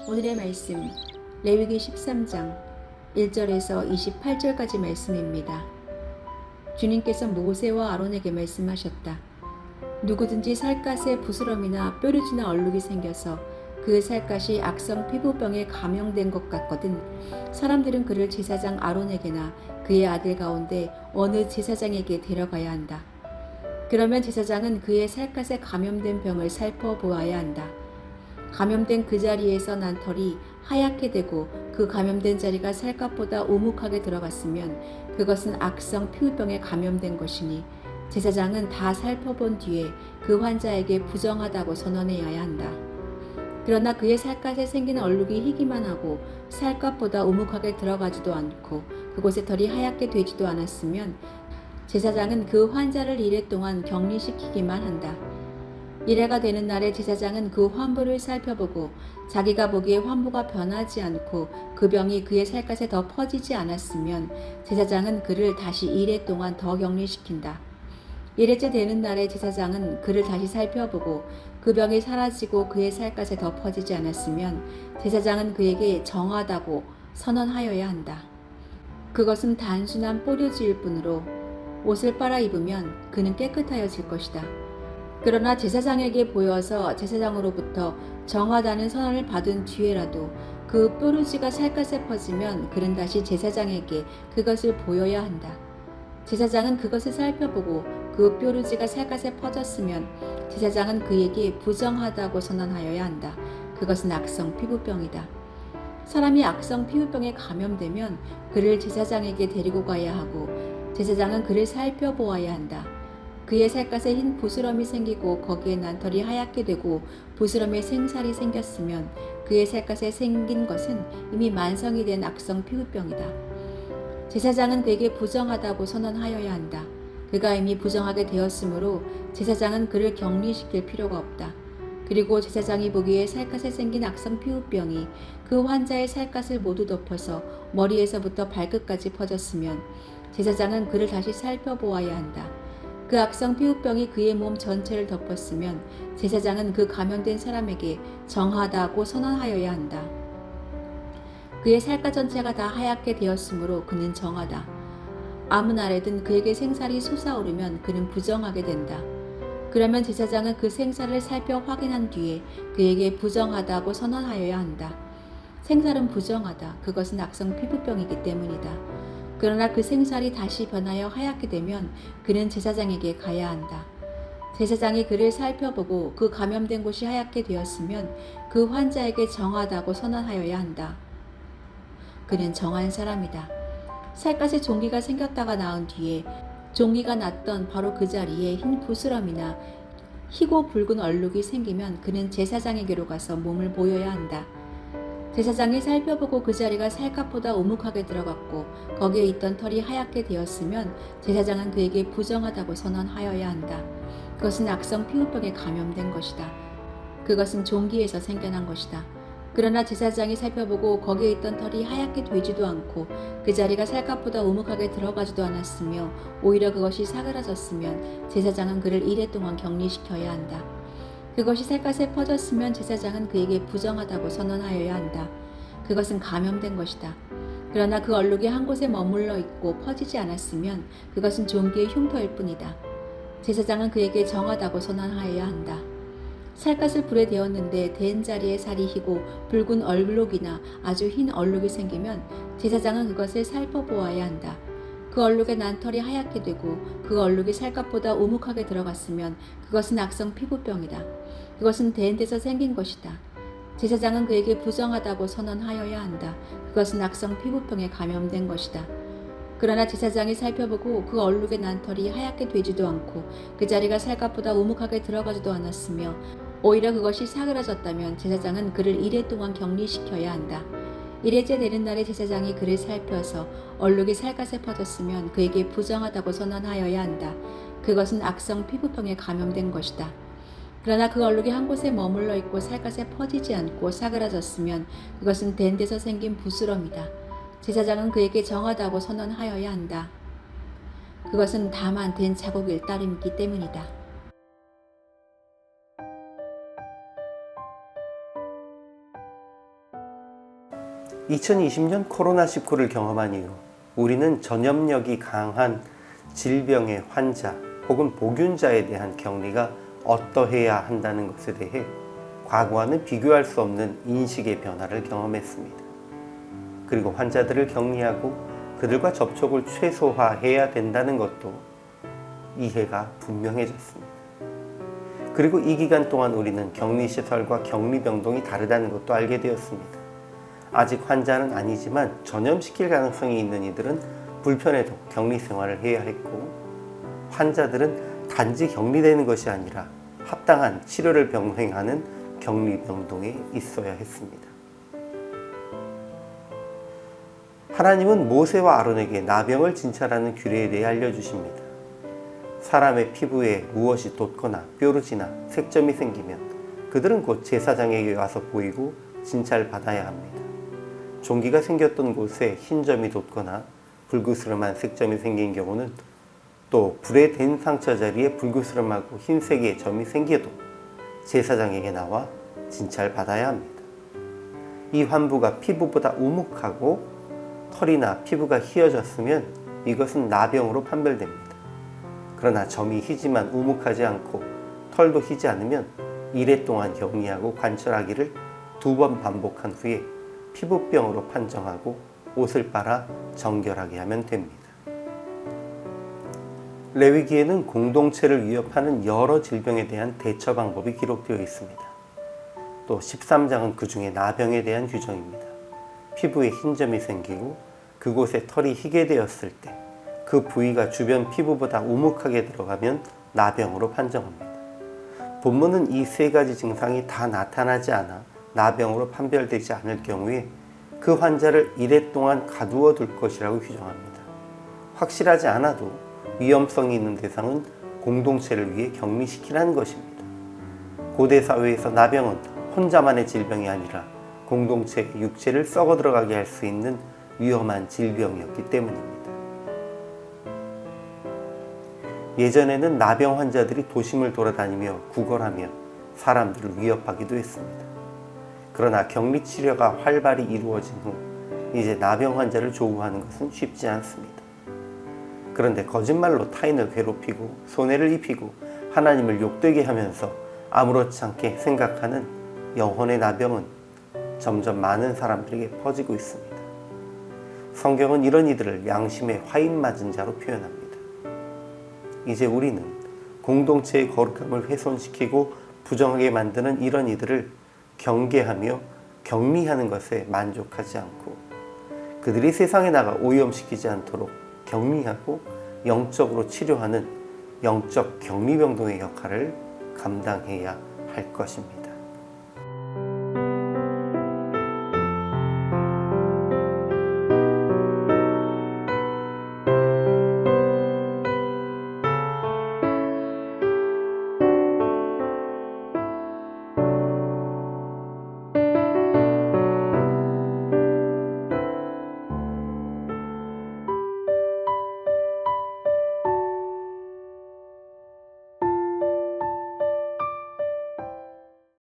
오늘의 말씀 레위기 13장 1절에서 28절까지 말씀입니다. 주님께서 모세와 아론에게 말씀하셨다. 누구든지 살갗에 부스럼이나 뾰루지나 얼룩이 생겨서 그 살갗이 악성 피부병에 감염된 것 같거든 사람들은 그를 제사장 아론에게나 그의 아들 가운데 어느 제사장에게 데려가야 한다. 그러면 제사장은 그의 살갗에 감염된 병을 살펴보아야 한다. 감염된 그 자리에서 난 털이 하얗게 되고 그 감염된 자리가 살갗보다 오목하게 들어갔으면 그것은 악성 피부병에 감염된 것이니 제사장은 다 살펴본 뒤에 그 환자에게 부정하다고 선언해야 한다. 그러나 그의 살갗에 생긴 얼룩이 희기만 하고 살갗보다 오목하게 들어가지도 않고 그곳에 털이 하얗게 되지도 않았으면 제사장은 그 환자를 이래 동안 격리시키기만 한다. 이래가 되는 날에 제사장은 그 환부를 살펴보고 자기가 보기에 환부가 변하지 않고 그 병이 그의 살갗에 더 퍼지지 않았으면 제사장은 그를 다시 이래 동안 더 격리시킨다. 이래째 되는 날에 제사장은 그를 다시 살펴보고 그 병이 사라지고 그의 살갗에 더 퍼지지 않았으면 제사장은 그에게 정하다고 선언하여야 한다. 그것은 단순한 뽀려지일 뿐으로 옷을 빨아 입으면 그는 깨끗하여질 것이다. 그러나 제사장에게 보여서 제사장으로부터 정하다는 선언을 받은 뒤에라도 그 뾰루지가 살갗에 퍼지면 그는 다시 제사장에게 그것을 보여야 한다. 제사장은 그것을 살펴보고 그 뾰루지가 살갗에 퍼졌으면 제사장은 그에게 부정하다고 선언하여야 한다. 그것은 악성 피부병이다. 사람이 악성 피부병에 감염되면 그를 제사장에게 데리고 가야 하고 제사장은 그를 살펴보아야 한다. 그의 살갗에 흰 부스럼이 생기고 거기에 난 털이 하얗게 되고 부스럼에 생살이 생겼으면 그의 살갗에 생긴 것은 이미 만성이 된 악성 피부병이다. 제사장은 그에게 부정하다고 선언하여야 한다. 그가 이미 부정하게 되었으므로 제사장은 그를 격리시킬 필요가 없다. 그리고 제사장이 보기에 살갗에 생긴 악성 피부병이 그 환자의 살갗을 모두 덮어서 머리에서부터 발끝까지 퍼졌으면 제사장은 그를 다시 살펴보아야 한다. 그 악성 피부병이 그의 몸 전체를 덮었으면 제사장은 그 감염된 사람에게 정하다고 선언하여야 한다. 그의 살갗 전체가 다 하얗게 되었으므로 그는 정하다. 아무 날에든 그에게 생살이 솟아오르면 그는 부정하게 된다. 그러면 제사장은 그 생살을 살펴 확인한 뒤에 그에게 부정하다고 선언하여야 한다. 생살은 부정하다. 그것은 악성 피부병이기 때문이다. 그러나 그 생살이 다시 변하여 하얗게 되면 그는 제사장에게 가야 한다. 제사장이 그를 살펴보고 그 감염된 곳이 하얗게 되었으면 그 환자에게 정하다고 선언하여야 한다. 그는 정한 사람이다. 살갗에 종기가 생겼다가 나은 뒤에 종기가 났던 바로 그 자리에 흰 부스럼이나 희고 붉은 얼룩이 생기면 그는 제사장에게로 가서 몸을 보여야 한다. 제사장이 살펴보고 그 자리가 살갗보다 오목하게 들어갔고 거기에 있던 털이 하얗게 되었으면 제사장은 그에게 부정하다고 선언하여야 한다. 그것은 악성 피부병에 감염된 것이다. 그것은 종기에서 생겨난 것이다. 그러나 제사장이 살펴보고 거기에 있던 털이 하얗게 되지도 않고 그 자리가 살갗보다 오목하게 들어가지도 않았으며 오히려 그것이 사그라졌으면 제사장은 그를 이래 동안 격리시켜야 한다. 그것이 살갗에 퍼졌으면 제사장은 그에게 부정하다고 선언하여야 한다. 그것은 감염된 것이다. 그러나 그 얼룩이 한 곳에 머물러 있고 퍼지지 않았으면 그것은 종기의 흉터일 뿐이다. 제사장은 그에게 정하다고 선언하여야 한다. 살갗을 불에 데웠는데 댄 자리에 살이 희고 붉은 얼룩이나 아주 흰 얼룩이 생기면 제사장은 그것을 살펴보아야 한다. 그 얼룩에 난 털이 하얗게 되고 그 얼룩이 살갗보다 오목하게 들어갔으면 그것은 악성 피부병이다. 그것은 댄 데서 생긴 것이다. 제사장은 그에게 부정하다고 선언하여야 한다. 그것은 악성 피부병에 감염된 것이다. 그러나 제사장이 살펴보고 그 얼룩에 난 털이 하얗게 되지도 않고 그 자리가 살갗보다 오목하게 들어가지도 않았으며 오히려 그것이 사그라졌다면 제사장은 그를 이래 동안 격리시켜야 한다. 이래째 되는 날에 제사장이 그를 살펴서 얼룩이 살갗에 퍼졌으면 그에게 부정하다고 선언하여야 한다. 그것은 악성 피부병에 감염된 것이다. 그러나 그 얼룩이 한 곳에 머물러 있고 살갗에 퍼지지 않고 사그라졌으면 그것은 댄 데서 생긴 부스럼이다. 제사장은 그에게 정하다고 선언하여야 한다. 그것은 다만 댄 자국일 따름이기 때문이다. 2020년 코로나19를 경험한 이후 우리는 전염력이 강한 질병의 환자 혹은 보균자에 대한 격리가 어떠해야 한다는 것에 대해 과거와는 비교할 수 없는 인식의 변화를 경험했습니다. 그리고 환자들을 격리하고 그들과 접촉을 최소화해야 된다는 것도 이해가 분명해졌습니다. 그리고 이 기간 동안 우리는 격리시설과 격리병동이 다르다는 것도 알게 되었습니다. 아직 환자는 아니지만 전염시킬 가능성이 있는 이들은 불편해도 격리 생활을 해야 했고, 환자들은 단지 격리되는 것이 아니라 합당한 치료를 병행하는 격리병동에 있어야 했습니다. 하나님은 모세와 아론에게 나병을 진찰하는 규례에 대해 알려주십니다. 사람의 피부에 무엇이 돋거나 뾰루지나 색점이 생기면 그들은 곧 제사장에게 와서 보이고 진찰받아야 합니다. 종기가 생겼던 곳에 흰 점이 돋거나 불그스름한 색점이 생긴 경우는, 또 불에 댄 상처 자리에 불그스름하고 흰색의 점이 생겨도 제사장에게 나와 진찰받아야 합니다. 이 환부가 피부보다 우묵하고 털이나 피부가 휘어졌으면 이것은 나병으로 판별됩니다. 그러나 점이 희지만 우묵하지 않고 털도 희지 않으면 이래 동안 격리하고 관찰하기를 2번 반복한 후에 피부병으로 판정하고 옷을 빨아 정결하게 하면 됩니다. 레위기에는 공동체를 위협하는 여러 질병에 대한 대처 방법이 기록되어 있습니다. 또 13장은 그 중에 나병에 대한 규정입니다. 피부에 흰 점이 생기고 그곳에 털이 희게 되었을 때 그 부위가 주변 피부보다 우묵하게 들어가면 나병으로 판정합니다. 본문은 이 3가지 증상이 다 나타나지 않아 나병으로 판별되지 않을 경우에 그 환자를 이래 동안 가두어 둘 것이라고 규정합니다. 확실하지 않아도 위험성이 있는 대상은 공동체를 위해 격리시키라는 것입니다. 고대 사회에서 나병은 혼자만의 질병이 아니라 공동체의 육체를 썩어 들어가게 할 수 있는 위험한 질병이었기 때문입니다. 예전에는 나병 환자들이 도심을 돌아다니며 구걸하며 사람들을 위협하기도 했습니다. 그러나 격리 치료가 활발히 이루어진 후 이제 나병 환자를 조우하는 것은 쉽지 않습니다. 그런데 거짓말로 타인을 괴롭히고 손해를 입히고 하나님을 욕되게 하면서 아무렇지 않게 생각하는 영혼의 나병은 점점 많은 사람들에게 퍼지고 있습니다. 성경은 이런 이들을 양심의 화인 맞은 자로 표현합니다. 이제 우리는 공동체의 거룩함을 훼손시키고 부정하게 만드는 이런 이들을 경계하며 격리하는 것에 만족하지 않고 그들이 세상에 나가 오염시키지 않도록 격리하고 영적으로 치료하는 영적 격리병동의 역할을 감당해야 할 것입니다.